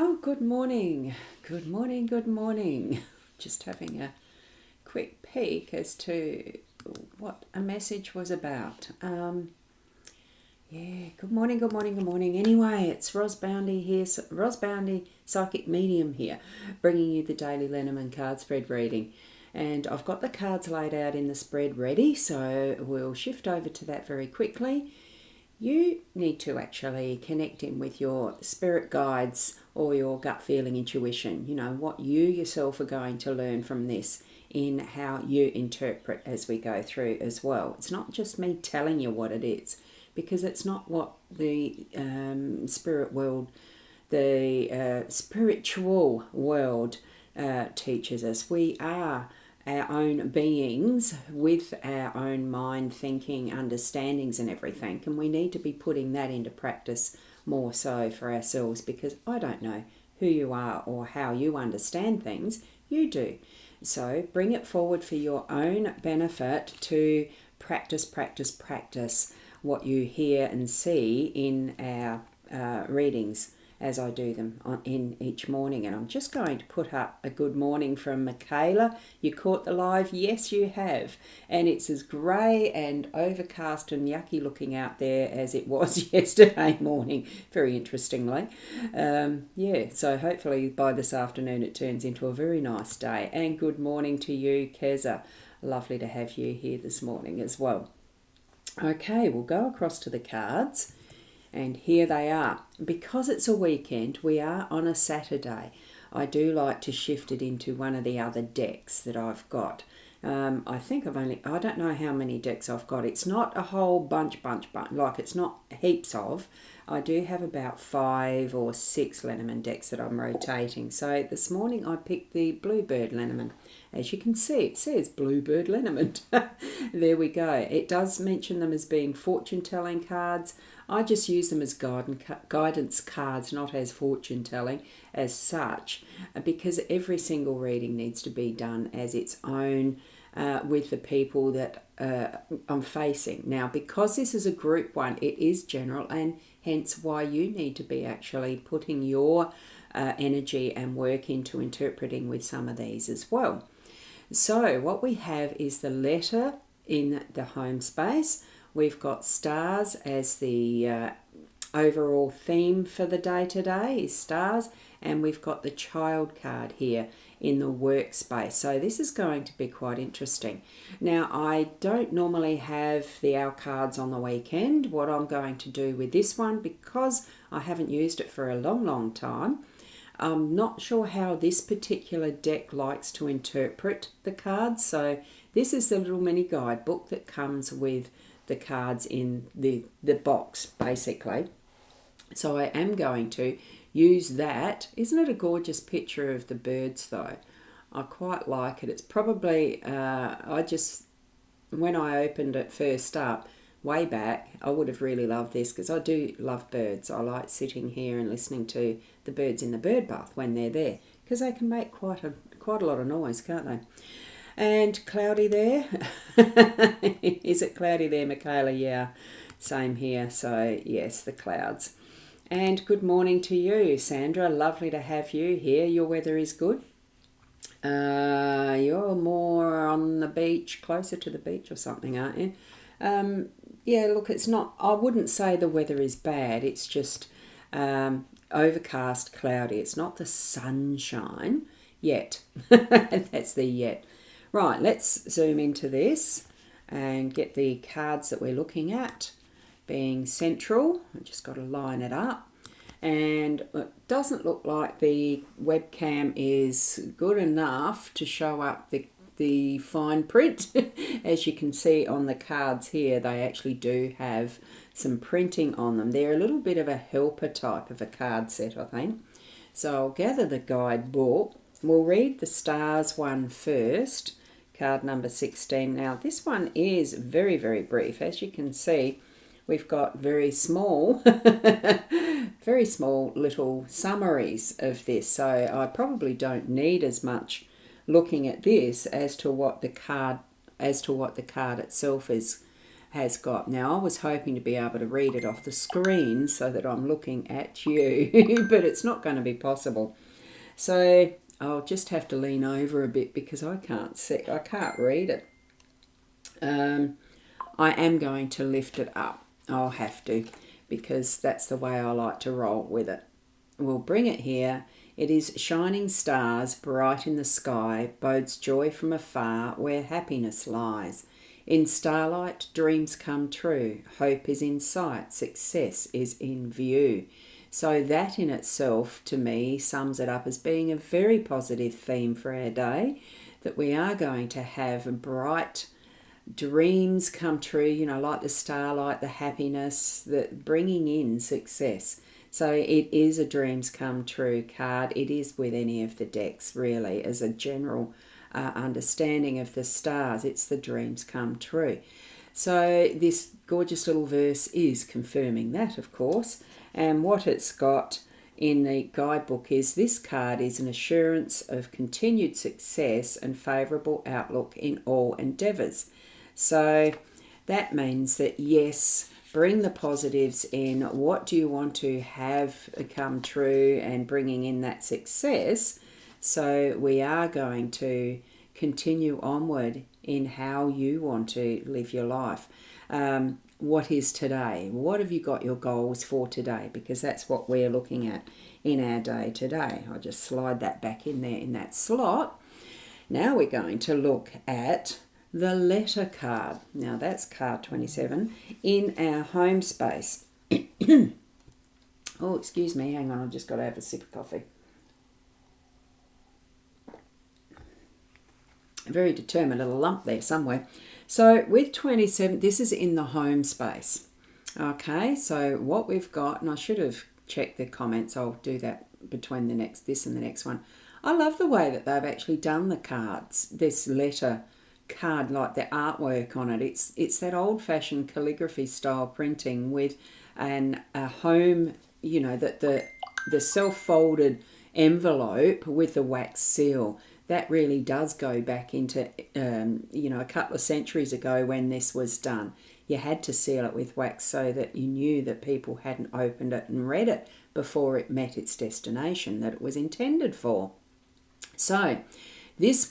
Oh, good morning. Good morning, good morning. Just having a quick peek as to what a message was about. Good morning, good morning, good morning. Anyway, it's Ros Boundy here, Ros Boundy, Psychic Medium here, bringing you the daily Lenormand card spread reading. And I've got the cards laid out in the spread ready, so we'll shift over to that very quickly. You need to actually connect in with your spirit guides or your gut feeling intuition, what you yourself are going to learn from this in how you interpret as we go through as well. It's not just me telling you what it is, because it's not what the spirit world, the spiritual world teaches us. We are our own beings with our own mind, thinking, understandings and everything, and we need to be putting that into practice more so for ourselves, because I don't know who you are or how you understand things. You do. So bring it forward for your own benefit to practice what you hear and see in our readings as I do them in each morning. And I'm just going to put up a good morning from Michaela. You caught the live? Yes, you have. And it's as grey and overcast and yucky looking out there as it was yesterday morning, very interestingly. So hopefully by this afternoon it turns into a very nice day. And good morning to you, Keza. Lovely to have you here this morning as well. Okay, we'll go across to the cards. And here they are. Because it's a weekend, we are on a Saturday. I do like to shift it into one of the other decks that I've got. I think I don't know how many decks I've got. It's not a whole bunch, like it's not heaps of. I do have about 5 or 6 Lenormand decks that I'm rotating. So this morning I picked the Bluebird Lenormand. As you can see, it says Bluebird Lenormand. There we go. It does mention them as being fortune-telling cards. I just use them as guidance cards, not as fortune-telling as such, because every single reading needs to be done as its own with the people that I'm facing. Now, because this is a group one, it is general, and hence why you need to be actually putting your energy and work into interpreting with some of these as well. So what we have is the letter in the home space. We've got stars as the overall theme for the day today is stars, and we've got the child card here in the workspace. So this is going to be quite interesting. Now, I don't normally have the Owl cards on the weekend. What I'm going to do with this one, because I haven't used it for a long time, I'm not sure how this particular deck likes to interpret the cards. So this is the little mini guidebook that comes with the cards in the box, basically. So I am going to use that. Isn't it a gorgeous picture of the birds, though? I quite like it. It's probably, when I opened it first up, way back, I would have really loved this, because I do love birds. I like sitting here and listening to the birds in the bird bath when they're there, because they can make quite a lot of noise, can't they? And cloudy there. Is it cloudy there, Michaela? Yeah, same here. So yes, the clouds. And good morning to you, Sandra. Lovely to have you here. Your weather is good. You're more on the beach, closer to the beach or something, aren't you? Yeah, look, it's not, I wouldn't say the weather is bad. It's just overcast, cloudy. It's not the sunshine yet. That's the yet. Right, let's zoom into this and get the cards that we're looking at being central. I've just got to line it up. And it doesn't look like the webcam is good enough to show up the fine print. As you can see on the cards here, they actually do have some printing on them. They're a little bit of a helper type of a card set, I think. So I'll gather the guidebook. We'll read the stars one first, card number 16. Now this one is very, very brief. As you can see, we've got very small little summaries of this. So I probably don't need as much looking at this as to what the card itself is has got. Now, I was hoping to be able to read it off the screen so that I'm looking at you, but it's not going to be possible. So I'll just have to lean over a bit because I can't see, I can't read it. I am going to lift it up. I'll have to, because that's the way I like to roll with it. We'll bring it here. It is shining stars bright in the sky, bodes joy from afar where happiness lies. In starlight, dreams come true. Hope is in sight, success is in view. So that in itself, to me, sums it up as being a very positive theme for our day, that we are going to have bright dreams come true, like the starlight, the happiness, the bringing in success. So it is a dreams come true card. It is with any of the decks, really, as a general understanding of the stars. It's the dreams come true. So this gorgeous little verse is confirming that, of course. And what it's got in the guidebook is this card is an assurance of continued success and favourable outlook in all endeavours. So that means that, yes, bring the positives in. What do you want to have come true, and bringing in that success? So we are going to continue onward in how you want to live your life. What is today? What have you got your goals for today? Because that's what we're looking at in our day today. I'll just slide that back in there in that slot. Now we're going to look at the letter card. Now that's card 27 in our home space. Oh, excuse me, hang on, I've just got to have a sip of coffee. A very determined little lump there somewhere. So with 27, this is in the home space. Okay, so what we've got, and I should have checked the comments, I'll do that between this and the next one. I love the way that they've actually done the cards, this letter card, like the artwork on it. It's that old-fashioned calligraphy style printing with a home, that the self-folded envelope with the wax seal. That really does go back into a couple of centuries ago when this was done. You had to seal it with wax so that you knew that people hadn't opened it and read it before it met its destination that it was intended for. So this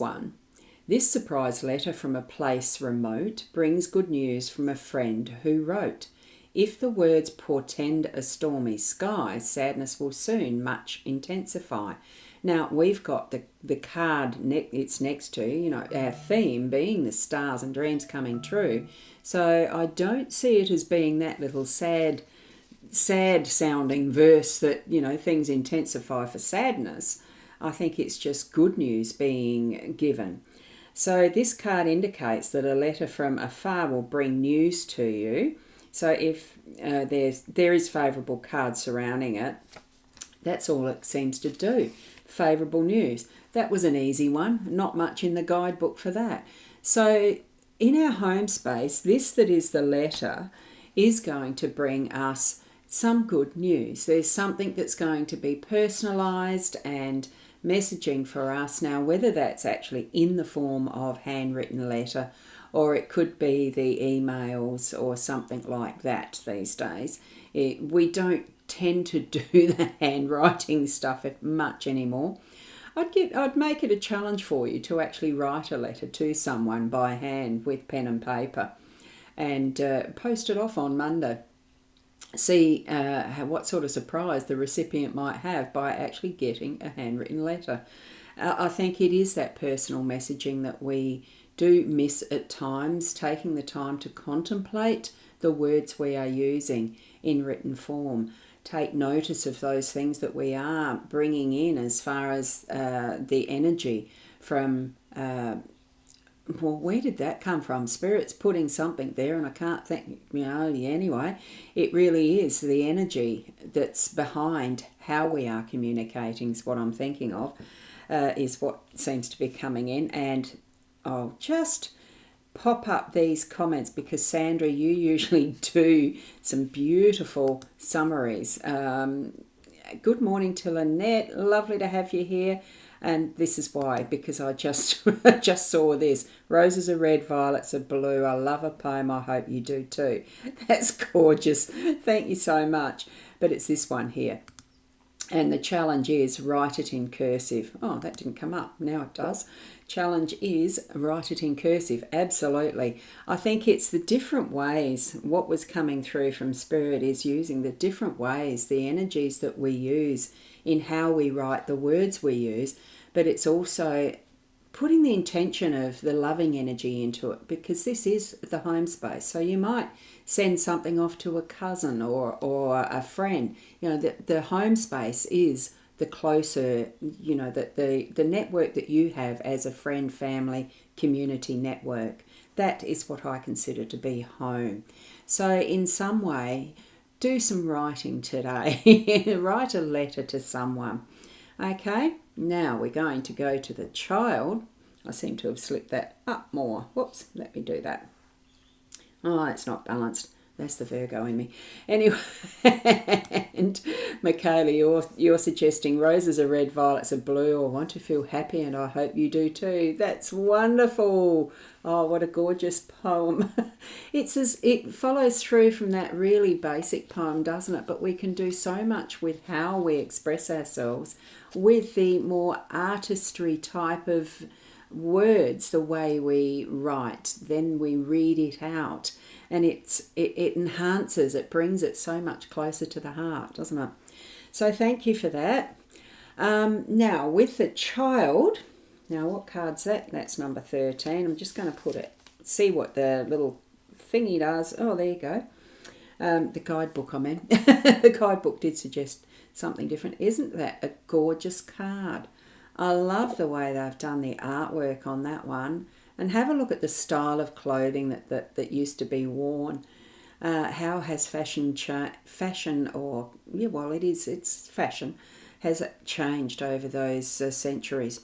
surprise letter from a place remote brings good news from a friend who wrote. If the words portend a stormy sky, sadness will soon much intensify. Now, we've got the card it's next to, our theme being the stars and dreams coming true. So I don't see it as being that little sad sounding verse that, things intensify for sadness. I think it's just good news being given. So this card indicates that a letter from afar will bring news to you. So if there is favourable cards surrounding it, that's all it seems to do. Favourable news. That was an easy one. Not much in the guidebook for that. So in our home space, this that is the letter is going to bring us some good news. There's something that's going to be personalised and messaging for us. Now, whether that's actually in the form of handwritten letter or it could be the emails or something like that these days. We don't tend to do the handwriting stuff much anymore. I'd make it a challenge for you to actually write a letter to someone by hand with pen and paper and post it off on Monday. See what sort of surprise the recipient might have by actually getting a handwritten letter. I think it is that personal messaging that we do miss at times, taking the time to contemplate the words we are using in written form. Take notice of those things that we are bringing in as far as the energy from, where did that come from? Spirit's putting something there and I can't think, anyway. It really is the energy that's behind how we are communicating is what I'm thinking of, is what seems to be coming in. And I'll just pop up these comments because Sandra, you usually do some beautiful summaries. Good morning to Lynette. Lovely to have you here. And this is why, because I just just saw this. Roses are red, violets are blue. I love a poem. I hope you do too. That's gorgeous. Thank you so much. But it's this one here. And the challenge is write it in cursive. Oh, that didn't come up. Now it does. Challenge is write it in cursive. Absolutely. I think it's the different ways. What was coming through from Spirit is using the different ways, the energies that we use in how we write, the words we use, but it's also putting the intention of the loving energy into it, because this is the home space. So you might send something off to a cousin or a friend. You know, the home space is the closer, you know, the network that you have as a friend, family, community network. That is what I consider to be home. So in some way, do some writing today. Write a letter to someone. Okay, now we're going to go to the child. I seem to have slipped that up more. Whoops, let me do that. Oh, it's not balanced. That's the Virgo in me. Anyway, and Michaela, you're suggesting roses are red, violets are blue, or want to feel happy, and I hope you do too. That's wonderful. Oh, what a gorgeous poem. It follows through from that really basic poem, doesn't it? But we can do so much with how we express ourselves with the more artistry type of words, the way we write, then we read it out, and it enhances, it brings it so much closer to the heart, doesn't it? So thank you for that. Now with the child, now what card's that? That's number 13. I'm just going to put it, see what the little thingy does. Oh, there you go. The guidebook, I mean. The guidebook did suggest something different. Isn't that a gorgeous card? I love the way they've done the artwork on that one. And have a look at the style of clothing that used to be worn. How has fashion, or, yeah, well, it's fashion, has changed over those centuries.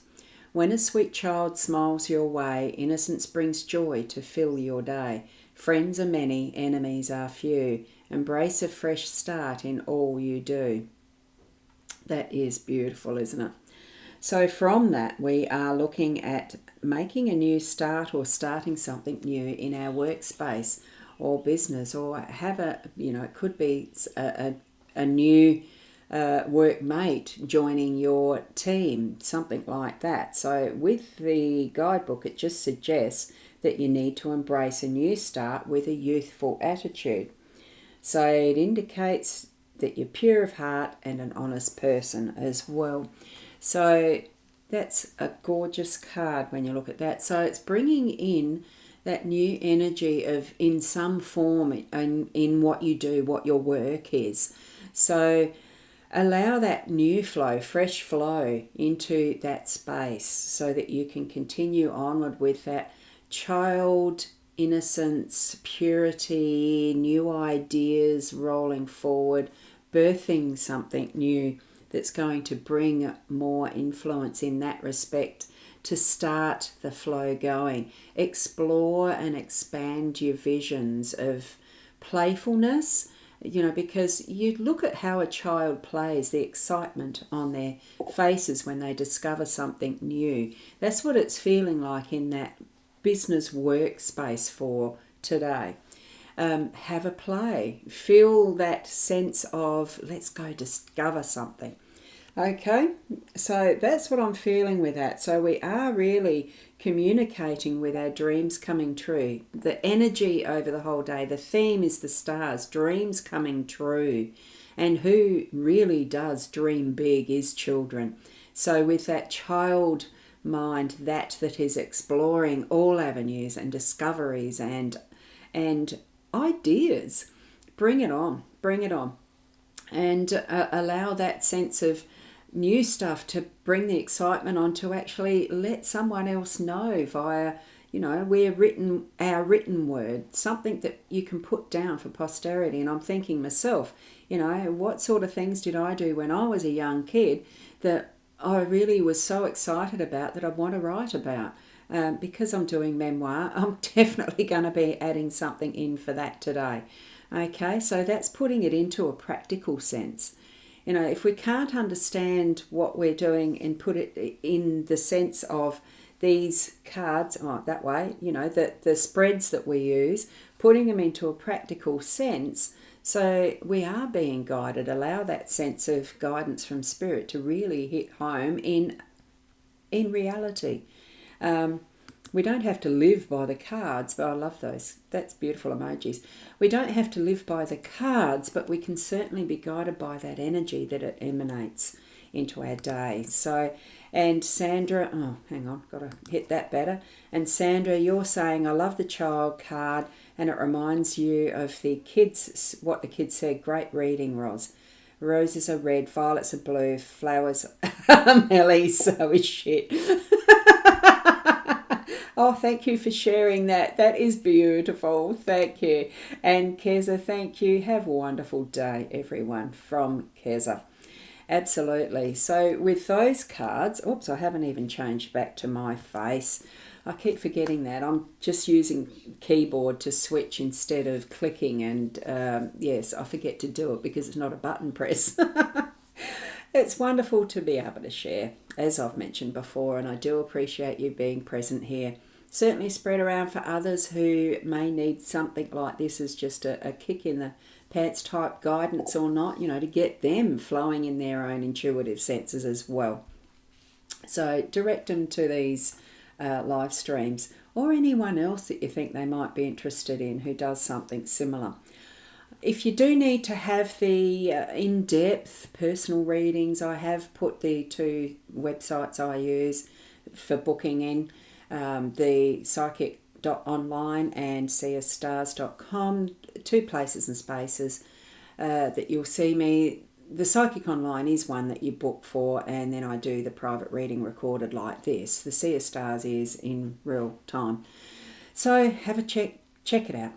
When a sweet child smiles your way, innocence brings joy to fill your day. Friends are many, enemies are few. Embrace a fresh start in all you do. That is beautiful, isn't it? So from that, we are looking at making a new start or starting something new in our workspace or business, or have it could be a new workmate joining your team, something like that. So with the guidebook, it just suggests that you need to embrace a new start with a youthful attitude. So it indicates that you're pure of heart and an honest person as well. So that's a gorgeous card when you look at that. So it's bringing in that new energy of, in some form, in what you do, what your work is. So allow that new flow, fresh flow into that space so that you can continue onward with that child innocence, purity, new ideas rolling forward, birthing something new that's going to bring more influence in that respect to start the flow going. Explore and expand your visions of playfulness, because you look at how a child plays, the excitement on their faces when they discover something new. That's what it's feeling like in that business workspace for today. Have a play. Feel that sense of, let's go discover something. Okay, so that's what I'm feeling with that. So we are really communicating with our dreams coming true. The energy over the whole day, the theme is the stars, dreams coming true. And who really does dream big is children. So with that child mind, that is exploring all avenues and discoveries and ideas, bring it on. And allow that sense of new stuff to bring the excitement on, to actually let someone else know via, our written word, something that you can put down for posterity. And I'm thinking myself, what sort of things did I do when I was a young kid that I really was so excited about that I want to write about? Because I'm doing memoir, I'm definitely going to be adding something in for that today. Okay, so that's putting it into a practical sense. You know, if we can't understand what we're doing and put it in the sense of these cards, that way, you know, the spreads that we use, putting them into a practical sense, so we are being guided, allow that sense of guidance from spirit to really hit home in reality. We don't have to live by the cards, but I love those. That's beautiful emojis. We don't have to live by the cards, but we can certainly be guided by that energy that it emanates into our day. So, and Sandra, oh, hang on, got to hit that better. And Sandra, you're saying, I love the child card, and it reminds you of the kids, what the kids said. Great reading, Ros. Roses are red, violets are blue, flowers are melly, so is shit. Oh, thank you for sharing that. That is beautiful. Thank you. And Keza, thank you. Have a wonderful day, everyone, from Keza. Absolutely. So with those cards, oops, I haven't even changed back to my face. I keep forgetting that. I'm just using keyboard to switch instead of clicking, and yes, I forget to do it because it's not a button press. It's wonderful to be able to share, as I've mentioned before, and I do appreciate you being present here. Certainly spread around for others who may need something like this as just a kick in the pants type guidance or not, you know, to get them flowing in their own intuitive senses as well. So direct them to these live streams, or anyone else that you think they might be interested in who does something similar. If you do need to have the in-depth personal readings, I have put the two websites I use for booking in, the psychic.online and seeastars.com, two places and spaces that you'll see me. The Psychic Online is one that you book for, and then I do the private reading recorded like this. The Sea of Stars is in real time. So have a check it out.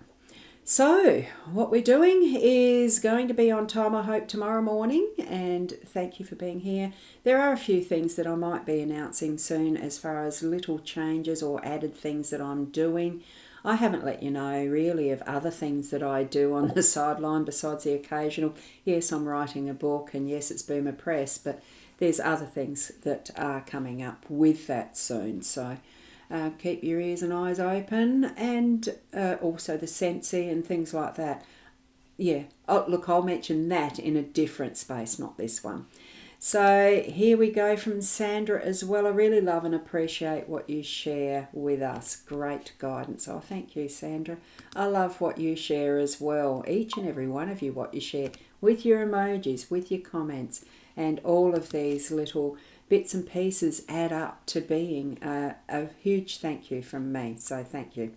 So what we're doing is going to be on time, I hope, tomorrow morning, and thank you for being here. There are a few things that I might be announcing soon as far as little changes or added things that I'm doing. I haven't let you know really of other things that I do on the sideline besides the occasional, yes, I'm writing a book, and yes, it's Boomer Press, but there's other things that are coming up with that soon. So keep your ears and eyes open, and also the Sensi and things like that. Yeah, oh, look, I'll mention that in a different space, not this one. So here we go from Sandra as well. I really love and appreciate what you share with us. Great guidance. Oh, thank you, Sandra. I love what you share as well. Each and every one of you, what you share with your emojis, with your comments, and all of these little bits and pieces add up to being a huge thank you from me. So thank you.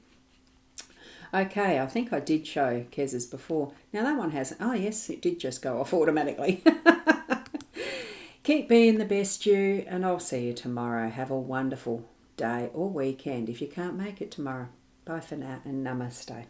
Okay, I think I did show Kez's before. Now that one hasn't. Oh yes, it did just go off automatically. Keep being the best you, and I'll see you tomorrow. Have a wonderful day or weekend if you can't make it tomorrow. Bye for now, and namaste.